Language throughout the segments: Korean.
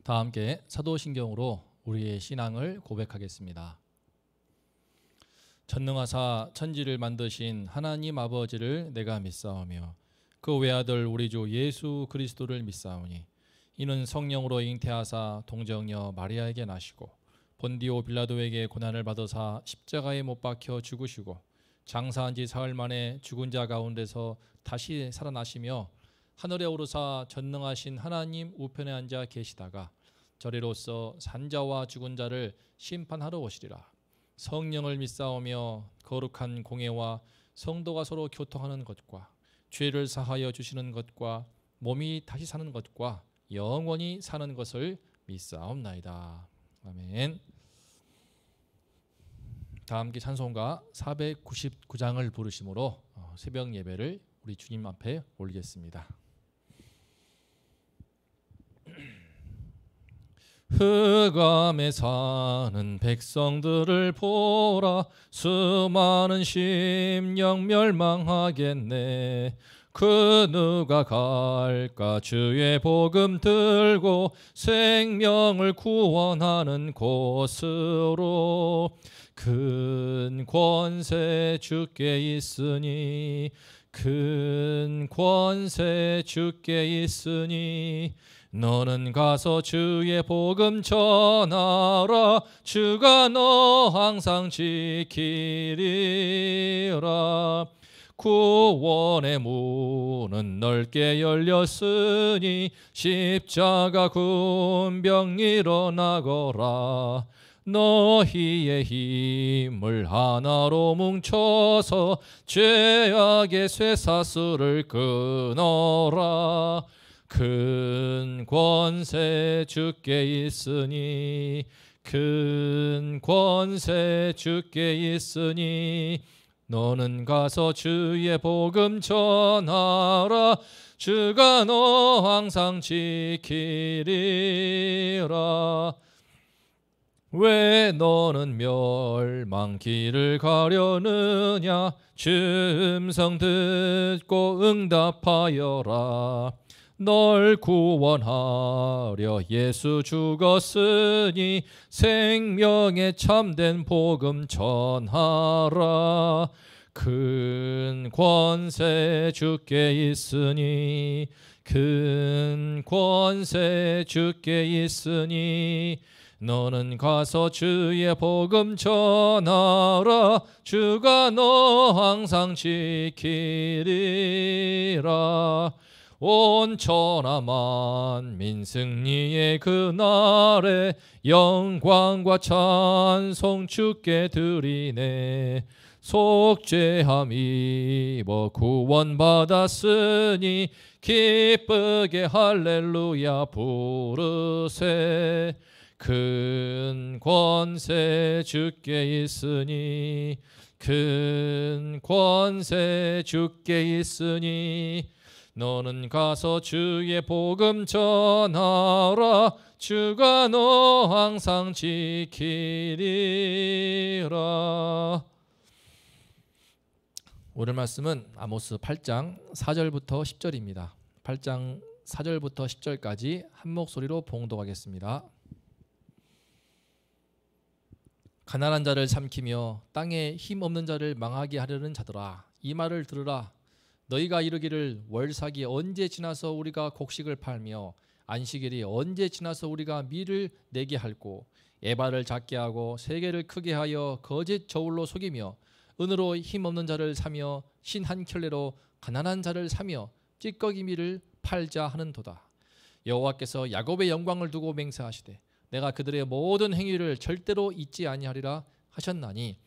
다 함께 사도신경으로 우리의 신앙을 고백하겠습니다. 전능하사 천지를 만드신 하나님 아버지를 내가 믿사오며 그 외아들 우리 주 예수 그리스도를 믿사오니 이는 성령으로 잉태하사 동정녀 마리아에게 나시고 본디오 빌라도에게 고난을 받으사 십자가에 못 박혀 죽으시고 장사한 지 사흘 만에 죽은 자 가운데서 다시 살아나시며 하늘에 오르사 전능하신 하나님 우편에 앉아 계시다가 저리로서 산자와 죽은 자를 심판하러 오시리라. 성령을 믿사오며 거룩한 공예와 성도가 서로 교통하는 것과 죄를 사하여 주시는 것과 몸이 다시 사는 것과 영원히 사는 것을 믿사옵나이다. 아멘. 다 함께 찬송가 499장을 부르심으로 새벽 예배를 우리 주님 앞에 올리겠습니다. 흑암에 사는 백성들을 보라. 수많은 심령 멸망하겠네. 그 누가 갈까 주의 복음 들고 생명을 구원하는 곳으로. 큰 권세 주께 있으니 큰 권세 주께 있으니 너는 가서 주의 복음 전하라. 주가 너 항상 지키리라. 구원의 문은 넓게 열렸으니 십자가 군병 일어나거라. 너희의 힘을 하나로 뭉쳐서 죄악의 쇠사슬을 끊어라. 큰 권세 주께 있으니 큰 권세 주께 있으니 너는 가서 주의 복음 전하라. 주가 너 항상 지키리라. 왜 너는 멸망 길을 가려느냐. 주 음성 듣고 응답하여라. 널 구원하려 예수 죽었으니 생명의 참된 복음 전하라. 큰 권세 주께 있으니 큰 권세 주께 있으니 너는 가서 주의 복음 전하라. 주가 너 항상 지키리라. 온 천하 만민 승리의 그날에 영광과 찬송 주께 드리네. 속죄함 입어 구원받았으니 기쁘게 할렐루야 부르세. 큰 권세 주께 있으니 큰 권세 주께 있으니 너는 가서 주의 복음 전하라. 주가 너 항상 지키리라. 오늘 말씀은 아모스 8장 4절부터 10절입니다. 8장 4절부터 10절까지 한 목소리로 봉독하겠습니다. 가난한 자를 삼키며 땅에 힘없는 자를 망하게 하려는 자들아, 이 말을 들으라. 너희가 이르기를 월삭이 언제 지나서 우리가 곡식을 팔며 안식일이 언제 지나서 우리가 밀을 내게 할꼬. 에바를 작게 하고 세계를 크게 하여 거짓 저울로 속이며 은으로 힘없는 자를 사며 신 한 켤레로 가난한 자를 사며 찌꺼기 밀을 팔자 하는도다. 여호와께서 야곱의 영광을 두고 맹세하시되 내가 그들의 모든 행위를 절대로 잊지 아니하리라 하셨나니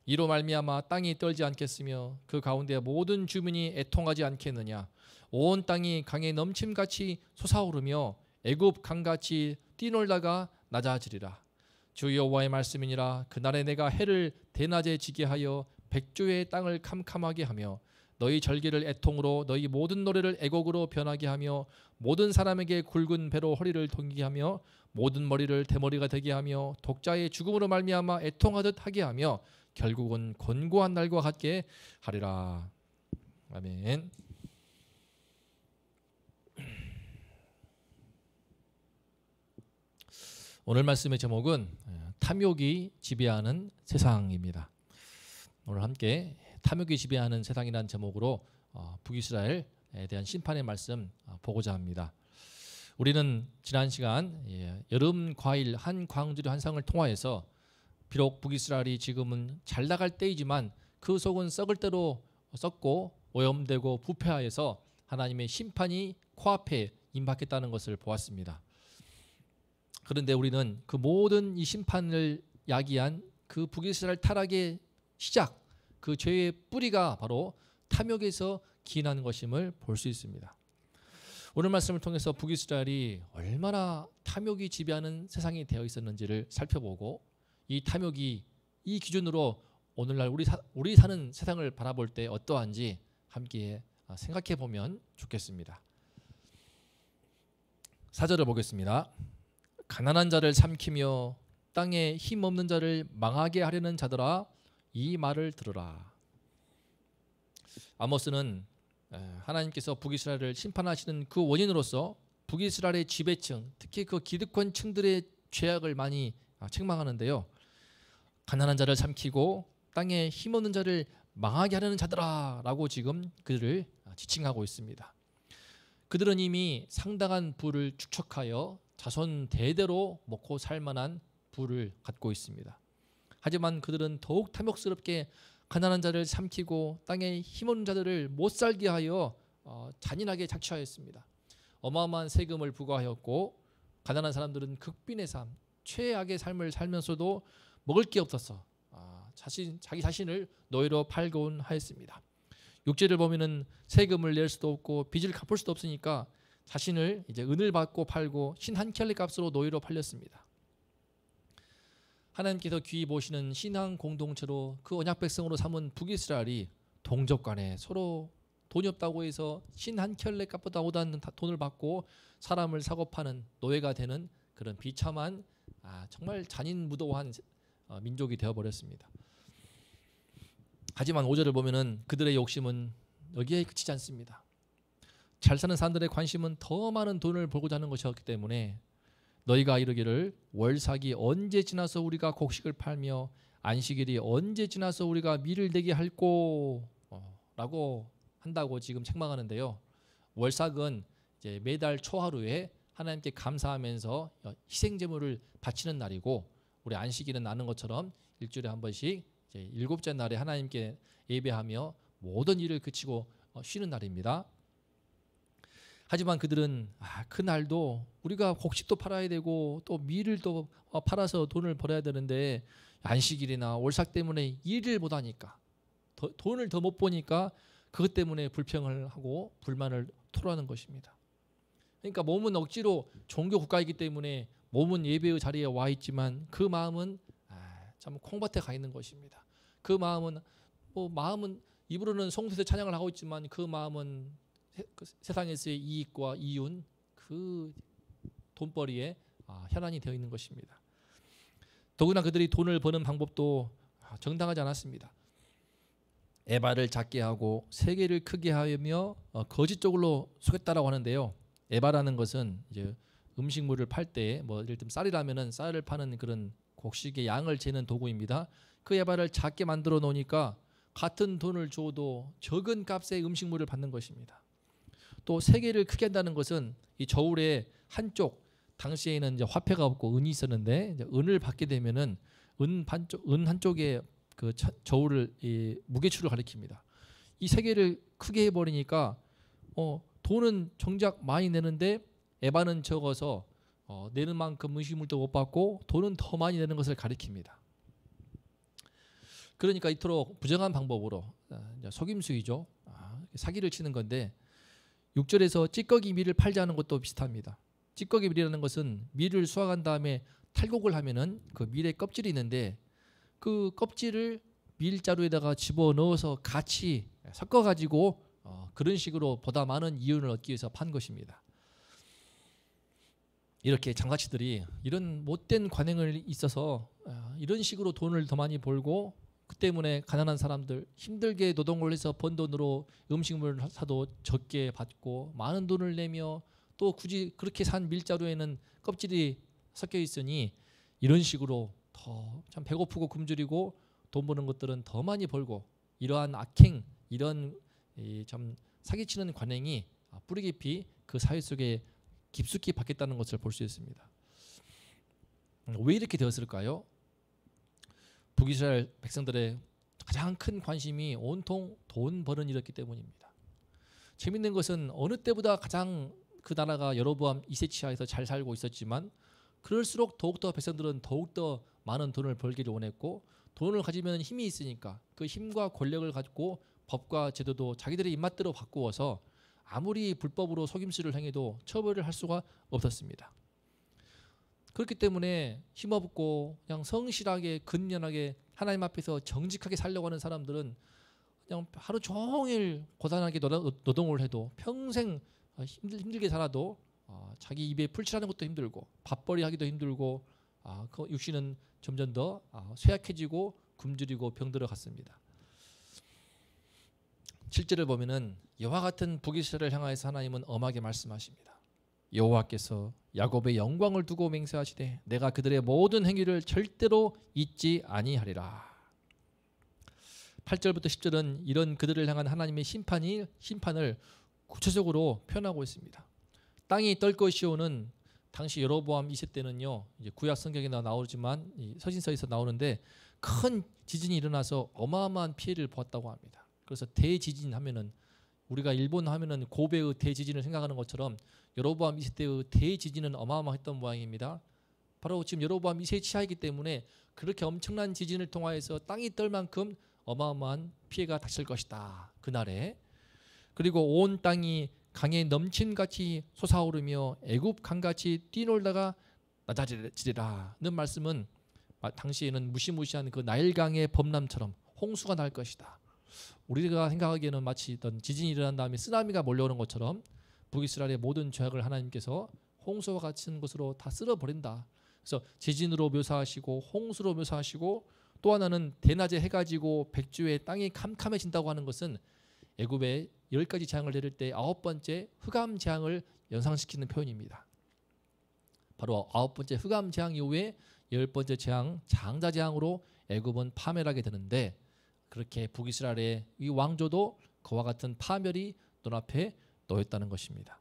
이로 말미암아 땅이 떨지 않겠으며 그 가운데 모든 주민이 애통하지 않겠느냐. 온 땅이 강에 넘침같이 솟아오르며 애굽 강같이 뛰놀다가 낮아지리라. 주 여호와의 말씀이니라. 그날에 내가 해를 대낮에 지게 하여 백조의 땅을 캄캄하게 하며 너희 절기를 애통으로 너희 모든 노래를 애곡으로 변하게 하며 모든 사람에게 굵은 배로 허리를 동이게 하며 모든 머리를 대머리가 되게 하며 독자의 죽음으로 말미암아 애통하듯 하게 하며 결국은 곤고한 날과 같게 하리라. 아멘. 오늘 말씀의 제목은 탐욕이 지배하는 세상입니다. 오늘 함께 탐욕이 지배하는 세상이라는 제목으로 북이스라엘에 대한 심판의 말씀 보고자 합니다. 우리는 지난 시간 여름 과일 한 광주리 환상을 통하여서 비록 북이스라엘이 지금은 잘 나갈 때이지만 그 속은 썩을 대로 썩고 오염되고 부패하여서 하나님의 심판이 코앞에 임박했다는 것을 보았습니다. 그런데 우리는 그 모든 이 심판을 야기한 그 북이스라엘 타락의 시작, 그 죄의 뿌리가 바로 탐욕에서 기인하는 것임을 볼 수 있습니다. 오늘 말씀을 통해서 북이스라엘이 얼마나 탐욕이 지배하는 세상이 되어 있었는지를 살펴보고 이 탐욕이 이 기준으로 오늘날 우리 사는 세상을 바라볼 때 어떠한지 함께 생각해 보면 좋겠습니다. 4절을 보겠습니다. 가난한 자를 삼키며 땅에 힘없는 자를 망하게 하려는 자들아 이 말을 들으라. 아모스는 하나님께서 북이스라엘을 심판하시는 그 원인으로서 북이스라엘의 지배층, 특히 그 기득권층들의 죄악을 많이 책망하는데요. 가난한 자를 삼키고 땅에 힘없는 자를 망하게 하려는 자들아 라고 지금 그들을 지칭하고 있습니다. 그들은 이미 상당한 부를 축적하여 자손 대대로 먹고 살 만한 부를 갖고 있습니다. 하지만 그들은 더욱 탐욕스럽게 가난한 자를 삼키고 땅에 힘없는 자들을 못 살게 하여 잔인하게 착취하였습니다. 어마어마한 세금을 부과하였고 가난한 사람들은 극빈의 삶, 최악의 삶을 살면서도 먹을 게 없어서 자기 자신을 노예로 팔곤 하였습니다. 6절을 보면은 세금을 낼 수도 없고 빚을 갚을 수도 없으니까 자신을 이제 은을 받고 팔고 신 한 켤레 값으로 노예로 팔렸습니다. 하나님께서 귀히 보시는 신앙 공동체로 그 언약 백성으로 삼은 북이스라엘이 동족 간에 서로 돈이 없다고 해서 신 한 켤레 값보다 못하는 돈을 받고 사람을 사고 파는 노예가 되는 그런 비참한 정말 잔인무도한 민족이 되어버렸습니다. 하지만 5절을 보면은 그들의 욕심은 여기에 그치지 않습니다. 잘 사는 사람들의 관심은 더 많은 돈을 벌고자 하는 것이었기 때문에 너희가 이르기를 월삭이 언제 지나서 우리가 곡식을 팔며 안식일이 언제 지나서 우리가 밀을 내게 할꼬 라고 한다고 지금 책망하는데요. 월삭은 이제 매달 초하루에 하나님께 감사하면서 희생제물을 바치는 날이고 우리 안식일은 아는 것처럼 일주일에 한 번씩 이제 7째 날에 하나님께 예배하며 모든 일을 그치고 쉬는 날입니다. 하지만 그들은 그 날도 우리가 곡식도 팔아야 되고 또 밀을 또 팔아서 돈을 벌어야 되는데 안식일이나 월삭 때문에 일을 못하니까 돈을 더 못 버니까 그것 때문에 불평을 하고 불만을 토로하는 것입니다. 그러니까 몸은 억지로 종교 국가이기 때문에 몸은 예배의 자리에 와 있지만 그 마음은 참 콩밭에 가 있는 것입니다. 그 마음은 마음은 입으로는 성도에서 찬양을 하고 있지만 그 마음은 세상에서의 이익과 이윤 그 돈벌이에 혈안이 되어 있는 것입니다. 더구나 그들이 돈을 버는 방법도 정당하지 않았습니다. 에바를 작게 하고 세계를 크게 하며 거짓적으로 속였다라고 하는데요. 에바라는 것은 이제 음식물을 팔 때 예를 들면 쌀이라면은 쌀을 파는 그런 곡식의 양을 재는 도구입니다. 그 에바를 작게 만들어 놓으니까 같은 돈을 줘도 적은 값의 음식물을 받는 것입니다. 또 세계를 크게 한다는 것은 이 저울의 한쪽 당시에는 이제 화폐가 없고 은이 있었는데 이제 은을 받게 되면은 은 한쪽에 그 저울을 무게추를 가리킵니다. 이 세계를 크게 해버리니까 돈은 정작 많이 내는데 에바는 적어서 내는 만큼 음식물도 못 받고 돈은 더 많이 내는 것을 가리킵니다. 그러니까 이토록 부정한 방법으로 속임수이죠. 사기를 치는 건데 6절에서 찌꺼기 밀을 팔지 않은 것도 비슷합니다. 찌꺼기 밀이라는 것은 밀을 수확한 다음에 탈곡을 하면은 그 밀의 껍질이 있는데 그 껍질을 밀자루에다가 집어넣어서 같이 섞어가지고 그런 식으로 보다 많은 이윤을 얻기 위해서 판 것입니다. 이렇게 장가치들이 이런 못된 관행을 있어서 이런 식으로 돈을 더 많이 벌고 그 때문에 가난한 사람들 힘들게 노동을 해서 번 돈으로 음식물을 사도 적게 받고 많은 돈을 내며 또 굳이 그렇게 산 밀자루에는 껍질이 섞여 있으니 이런 식으로 더 참 배고프고 굶주리고 돈 버는 것들은 더 많이 벌고 이러한 악행, 이런 참 사기치는 관행이 뿌리 깊이 그 사회 속에 깊숙이 박혔다는 것을 볼 수 있습니다. 왜 이렇게 되었을까요? 북이스라엘 백성들의 가장 큰 관심이 온통 돈 버는 일이었기 때문입니다. 재밌는 것은 어느 때보다 가장 그 나라가 여로보암 2세 치하에서 잘 살고 있었지만 그럴수록 더욱더 백성들은 더욱더 많은 돈을 벌기를 원했고 돈을 가지면 힘이 있으니까 그 힘과 권력을 가지고 법과 제도도 자기들의 입맛대로 바꾸어서 아무리 불법으로 속임수를 행해도 처벌을 할 수가 없었습니다. 그렇기 때문에 힘없고 그냥 성실하게 근면하게 하나님 앞에서 정직하게 살려고 하는 사람들은 그냥 하루 종일 고단하게 노동을 해도 평생 힘들게 살아도 자기 입에 풀칠하는 것도 힘들고 밥벌이 하기도 힘들고 그 육신은 점점 더 쇠약해지고 굶주리고 병들어 갔습니다. 7절을 보면은 여호와 같은 북이스라엘을 향하여서 하나님은 엄하게 말씀하십니다. 여호와께서 야곱의 영광을 두고 맹세하시되 내가 그들의 모든 행위를 절대로 잊지 아니하리라. 8절부터 10절은 이런 그들을 향한 하나님의 심판을 구체적으로 표현하고 있습니다. 땅이 떨 것이오는 당시 여로보암 2세 때는요, 이제 구약 성경에 나오지만 서신서에서 나오는데 큰 지진이 일어나서 어마어마한 피해를 보았다고 합니다. 그래서 대지진 하면은 우리가 일본 하면은 고베의 대지진을 생각하는 것처럼 여로보암 2세 때의 대지진은 어마어마했던 모양입니다. 바로 지금 여로보암 2세 치하이기 때문에 그렇게 엄청난 지진을 통하여서 땅이 떨 만큼 어마어마한 피해가 닥칠 것이다. 그날에. 그리고 온 땅이 강에 넘친같이 솟아오르며 애굽 강같이 뛰놀다가 낮아지리라는 말씀은 당시에는 무시무시한 그 나일강의 범람처럼 홍수가 날 것이다. 우리가 생각하기에는 마치 어떤 지진이 일어난 다음에 쓰나미가 몰려오는 것처럼 북이스라엘의 모든 죄악을 하나님께서 홍수와 같은 것으로 다 쓸어버린다. 그래서 지진으로 묘사하시고 홍수로 묘사하시고 또 하나는 대낮에 해가 지고 백주에 땅이 캄캄해진다고 하는 것은 애굽에 10가지 재앙을 내릴 때 9번째 흑암 재앙을 연상시키는 표현입니다. 바로 9번째 흑암 재앙 이후에 10번째 재앙 장자 재앙으로 애굽은 파멸하게 되는데 그렇게 북이스라엘의 이 왕조도 그와 같은 파멸이 눈앞에 놓였다는 것입니다.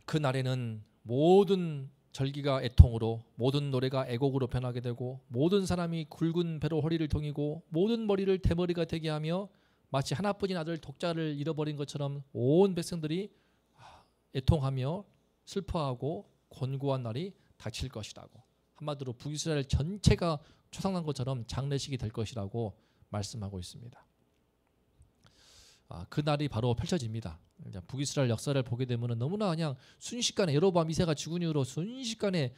그 날에는 모든 절기가 애통으로 모든 노래가 애곡으로 변하게 되고 모든 사람이 굵은 배로 허리를 동이고 모든 머리를 대머리가 되게 하며 마치 하나뿐인 아들 독자를 잃어버린 것처럼 온 백성들이 애통하며 슬퍼하고 곤고한 날이 닥칠 것이라고 한마디로 북이스라엘 전체가 초상난 것처럼 장례식이 될 것이라고 말씀하고 있습니다. 그 날이 바로 펼쳐집니다. 북이스라엘 역사를 보게 되면 너무나 그냥 순식간에 여로보암 2세가 죽은 이후로 순식간에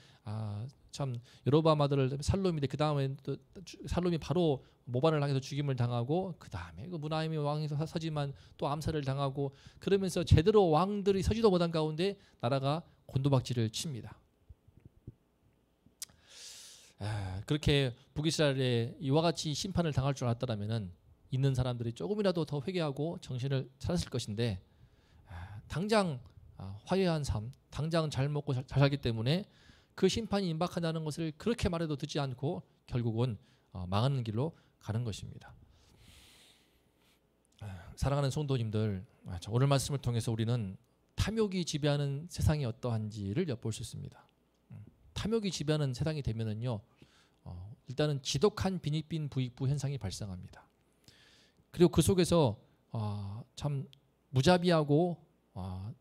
참 여로보암 아들을 살롬인데 그 다음에 또 살롬이 바로 모반을 향해서 죽임을 당하고 그 다음에 그 무나임이 왕이 서지만 또 암살을 당하고 그러면서 제대로 왕들이 서지도 못한 가운데 나라가 곤두박질을 칩니다. 그렇게 북이스라엘에 이와 같이 심판을 당할 줄 알았다면은 있는 사람들이 조금이라도 더 회개하고 정신을 차렸을 것인데 당장 화려한 삶, 당장 잘 먹고 잘 살기 때문에 그 심판이 임박한다는 것을 그렇게 말해도 듣지 않고 결국은 망하는 길로 가는 것입니다. 사랑하는 성도님들, 오늘 말씀을 통해서 우리는 탐욕이 지배하는 세상이 어떠한지를 엿볼 수 있습니다. 탐욕이 지배하는 세상이 되면은요, 일단은 지독한 빈익빈 부익부 현상이 발생합니다. 그리고 그 속에서 참 무자비하고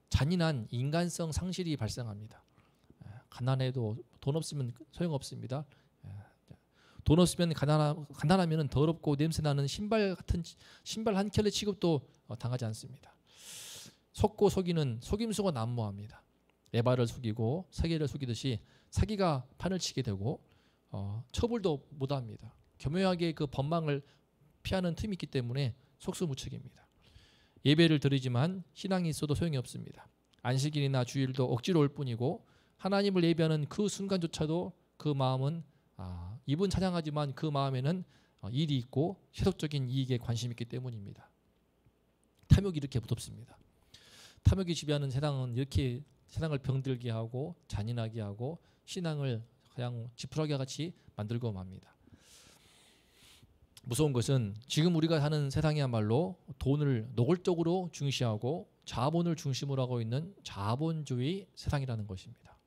잔인한 인간성 상실이 발생합니다. 가난해도 돈 없으면 소용없습니다. 돈 없으면 가난하면 더럽고 냄새나는 신발 한 켤레 취급도 당하지 않습니다. 속고 속이는 속임수가 난무합니다. 내 발을 속이고 사기를 속이듯이 사기가 판을 치게 되고 처벌도 못합니다. 교묘하게 그 법망을 피하는 틈이 있기 때문에 속수무책입니다. 예배를 드리지만 신앙이 있어도 소용이 없습니다. 안식일이나 주일도 억지로 올 뿐이고 하나님을 예배하는 그 순간조차도 그 마음은 입은 찬양하지만 그 마음에는 일이 있고 세속적인 이익에 관심이 있기 때문입니다. 탐욕이 이렇게 무섭습니다. 탐욕이 지배하는 세상은 이렇게 세상을 병들게 하고 잔인하게 하고 신앙을 그냥 지푸라기 같이 만들고 맙니다. 무서운 것은 지금 우리가 사는 세상이야말로 돈을 노골적으로 중시하고 자본을 중심으로 하고 있는 자본주의 세상이라는 것입니다.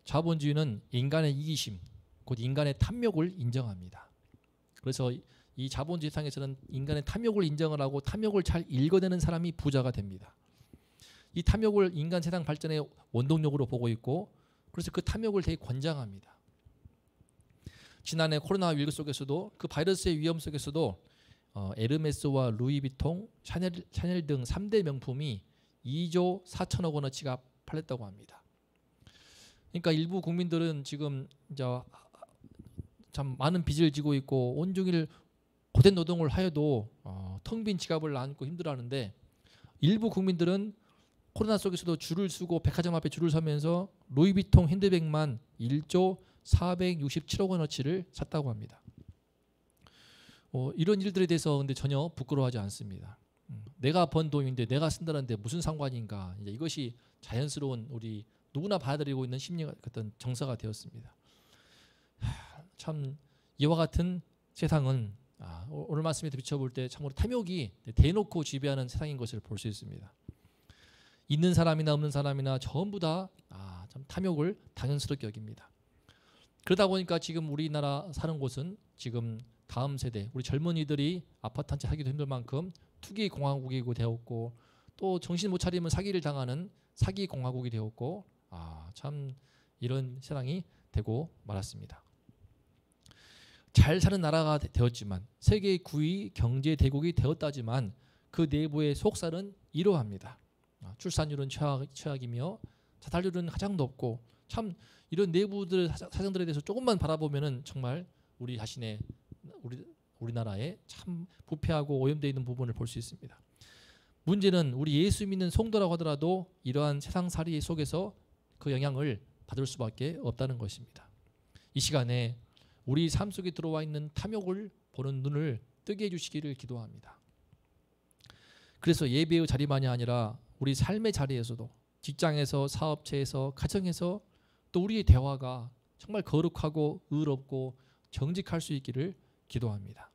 자본주의는 인간의 이기심, 곧 인간의 탐욕을 인정합니다. 그래서 이 자본주의 세상에서는 인간의 탐욕을 인정을 하고 탐욕을 잘 읽어내는 사람이 부자가 됩니다. 이 탐욕을 인간 세상 발전의 원동력으로 보고 있고 그래서 그 탐욕을 되게 권장합니다. 지난해 코로나 위기 속에서도 그 바이러스의 위험 속에서도 에르메스와 루이비통, 샤넬 등 3대 명품이 2조 4천억 원어치가 팔렸다고 합니다. 그러니까 일부 국민들은 지금 이제 참 많은 빚을 지고 있고 온종일 고된 노동을 하여도 텅 빈 지갑을 안고 힘들어하는데 일부 국민들은 코로나 속에서도 줄을 서고 백화점 앞에 줄을 서면서 루이비통 핸드백만 1조 467억 원어치를 샀다고 합니다. 이런 일들에 대해서 근데 전혀 부끄러워하지 않습니다. 내가 번 돈인데 내가 쓴다는데 무슨 상관인가. 이제 이것이 자연스러운 우리 누구나 받아들이고 있는 심리가 어떤 정서가 되었습니다. 참 이와 같은 세상은 오늘 말씀에 비춰볼 때 참으로 탐욕이 대놓고 지배하는 세상인 것을 볼 수 있습니다. 있는 사람이나 없는 사람이나 전부 다 참 탐욕을 당연스럽게 여깁니다. 그러다 보니까 지금 우리나라 사는 곳은 지금 다음 세대 우리 젊은이들이 아파트 한 채 사기도 힘들 만큼 투기 공화국이 되었고 또 정신 못 차리면 사기를 당하는 사기 공화국이 되었고 참 이런 세상이 되고 말았습니다. 잘 사는 나라가 되었지만 세계 9위 경제 대국이 되었다지만 그 내부의 속살은 이러합니다. 출산율은 최악이며 자살률은 가장 높고 참 이런 내부들 사정들에 대해서 조금만 바라보면은 정말 우리 자신의 우리나라에 참 부패하고 오염되어 있는 부분을 볼 수 있습니다. 문제는 우리 예수 믿는 성도라고 하더라도 이러한 세상살이 속에서 그 영향을 받을 수밖에 없다는 것입니다. 이 시간에 우리 삶 속에 들어와 있는 탐욕을 보는 눈을 뜨게 해주시기를 기도합니다. 그래서 예배의 자리만이 아니라 우리 삶의 자리에서도 직장에서 사업체에서 가정에서 또 우리의 대화가 정말 거룩하고 의롭고 정직할 수 있기를 기도합니다.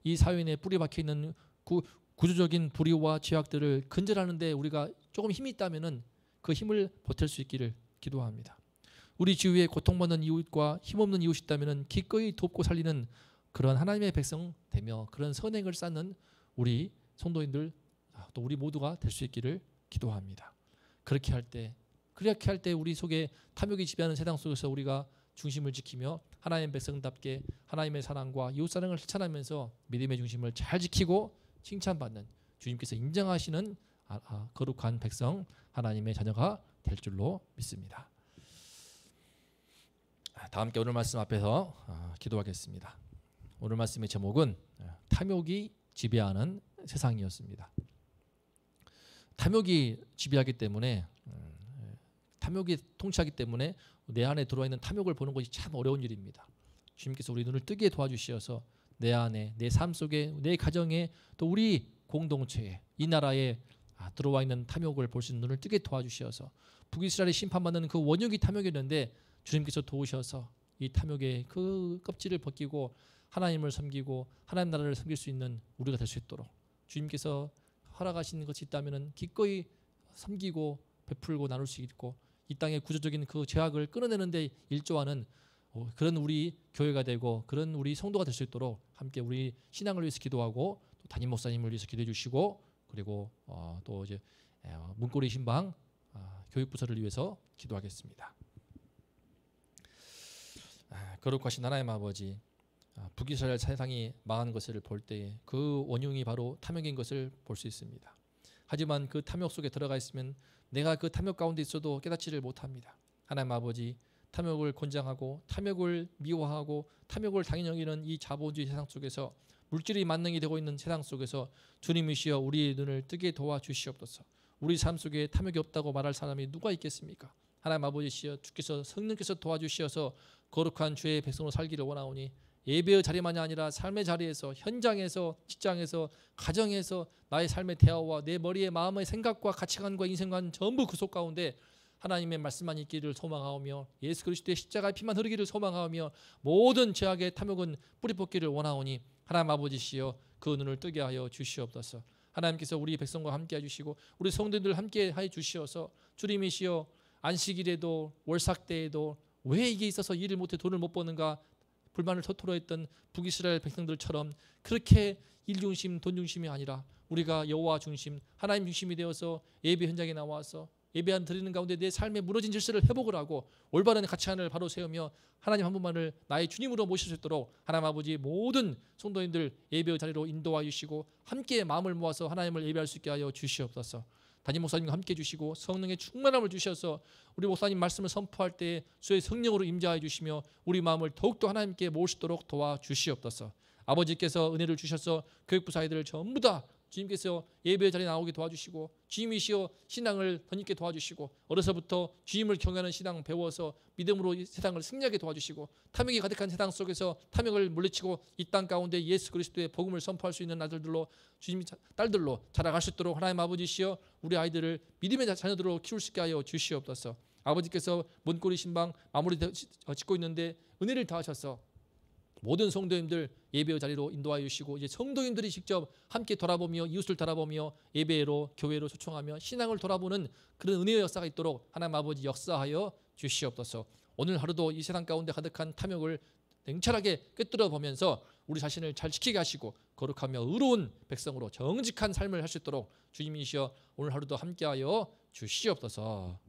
이 사회 내 뿌리 박혀 있는 구조적인 불의와 죄악들을 근절하는 데 우리가 조금 힘이 있다면은 그 힘을 보탤 수 있기를 기도합니다. 우리 주위에 고통받는 이웃과 힘없는 이웃이 있다면은 기꺼이 돕고 살리는 그런 하나님의 백성 되며 그런 선행을 쌓는 우리 성도인들 또 우리 모두가 될 수 있기를 기도합니다. 그렇게 할 때 우리 속에 탐욕이 지배하는 세상 속에서 우리가 중심을 지키며 하나님의 백성답게 하나님의 사랑과 이웃 사랑을 실천하면서 믿음의 중심을 잘 지키고 칭찬받는 주님께서 인정하시는 거룩한 백성 하나님의 자녀가 될 줄로 믿습니다. 다 함께 오늘 말씀 앞에서 기도하겠습니다. 오늘 말씀의 제목은 탐욕이 지배하는 세상이었습니다. 탐욕이 지배하기 때문에 탐욕이 통치하기 때문에 내 안에 들어와 있는 탐욕을 보는 것이 참 어려운 일입니다. 주님께서 우리 눈을 뜨게 도와주시어서 내 안에 내 삶 속에 내 가정에 또 우리 공동체에 이 나라에 들어와 있는 탐욕을 볼 수 있는 눈을 뜨게 도와주시어서 북이스라엘이 심판받는 그 원흉이 탐욕이었는데 주님께서 도우셔서 이 탐욕의 그 껍질을 벗기고 하나님을 섬기고 하나님 나라를 섬길 수 있는 우리가 될 수 있도록 주님께서 허락하신 것이 있다면 기꺼이 섬기고 베풀고 나눌 수 있고 이 땅의 구조적인 그 죄악을 끊어내는 데 일조하는 그런 우리 교회가 되고 그런 우리 성도가 될 수 있도록 함께 우리 신앙을 위해서 기도하고 또 담임 목사님을 위해서 기도해 주시고 그리고 또 이제 문고리 신방 교육부서를 위해서 기도하겠습니다. 거룩하신 하나님 아버지, 북이스라엘 세상이 망한 것을 볼 때에 그 원흉이 바로 탐욕인 것을 볼 수 있습니다. 하지만 그 탐욕 속에 들어가 있으면 내가 그 탐욕 가운데 있어도 깨닫지를 못합니다. 하나님 아버지, 탐욕을 권장하고 탐욕을 미워하고 탐욕을 당연히 여기는 이 자본주의 세상 속에서 물질이 만능이 되고 있는 세상 속에서 주님이시여 우리의 눈을 뜨게 도와주시옵소서. 우리 삶 속에 탐욕이 없다고 말할 사람이 누가 있겠습니까? 하나님 아버지시여 주께서 성령께서 도와주시어서 거룩한 주의 백성으로 살기를 원하오니 예배의 자리만이 아니라 삶의 자리에서, 현장에서, 직장에서, 가정에서 나의 삶의 대화와 내 머리의 마음의 생각과 가치관과 인생관 전부 그 속 가운데 하나님의 말씀만 있기를 소망하오며 예수 그리스도의 십자가의 피만 흐르기를 소망하오며 모든 죄악의 탐욕은 뿌리 뽑기를 원하오니 하나님 아버지시여 그 눈을 뜨게 하여 주시옵소서. 하나님께서 우리 백성과 함께 해주시고 우리 성도들 함께 해 주시어서 주님이시여 안식일에도 월삭때에도 왜 이게 있어서 일을 못해 돈을 못 버는가 불만을 토로했던 북이스라엘 백성들처럼 그렇게 일 중심 돈 중심이 아니라 우리가 여호와 중심 하나님 중심이 되어서 예배 현장에 나와서 예배 드리는 가운데 내 삶의 무너진 질서를 회복을 하고 올바른 가치관을 바로 세우며 하나님 한 분만을 나의 주님으로 모실 수 있도록 하나님 아버지 모든 성도인들 예배 자리로 인도하여 주시고 함께 마음을 모아서 하나님을 예배할 수 있게 하여 주시옵소서. 담임 목사님과 함께 해주시고 성령의 충만함을 주셔서 우리 목사님 말씀을 선포할 때 주의 성령으로 임재하여 주시며 우리 마음을 더욱더 하나님께 모시도록 도와주시옵소서. 아버지께서 은혜를 주셔서 교육부 사회들을 전부 다 주님께서 예배 자리에 나오게 도와주시고 주님이시여 신앙을 덧입게 도와주시고 어려서부터 주님을 경외하는 신앙 배워서 믿음으로 이 세상을 승리하게 도와주시고 탐욕이 가득한 세상 속에서 탐욕을 물리치고 이 땅 가운데 예수 그리스도의 복음을 선포할 수 있는 아들들로 주님 딸들로 자라갈 수 있도록 하나님 아버지시여 우리 아이들을 믿음의 자녀들로 키울 수 있게 하여 주시옵소서. 아버지께서 먼꼬리 신방 마무리 짓고 있는데 은혜를 다하셔서 모든 성도님들 예배 자리로 인도하여 주시고 이제 성도님들이 직접 함께 돌아보며 이웃을 돌아보며 예배로 교회로 초청하며 신앙을 돌아보는 그런 은혜의 역사가 있도록 하나님 아버지 역사하여 주시옵소서. 오늘 하루도 이 세상 가운데 가득한 탐욕을 냉철하게 꿰뚫어 보면서 우리 자신을 잘 지키게 하시고 거룩하며 의로운 백성으로 정직한 삶을 할 수 있도록 주님이시여 오늘 하루도 함께하여 주시옵소서.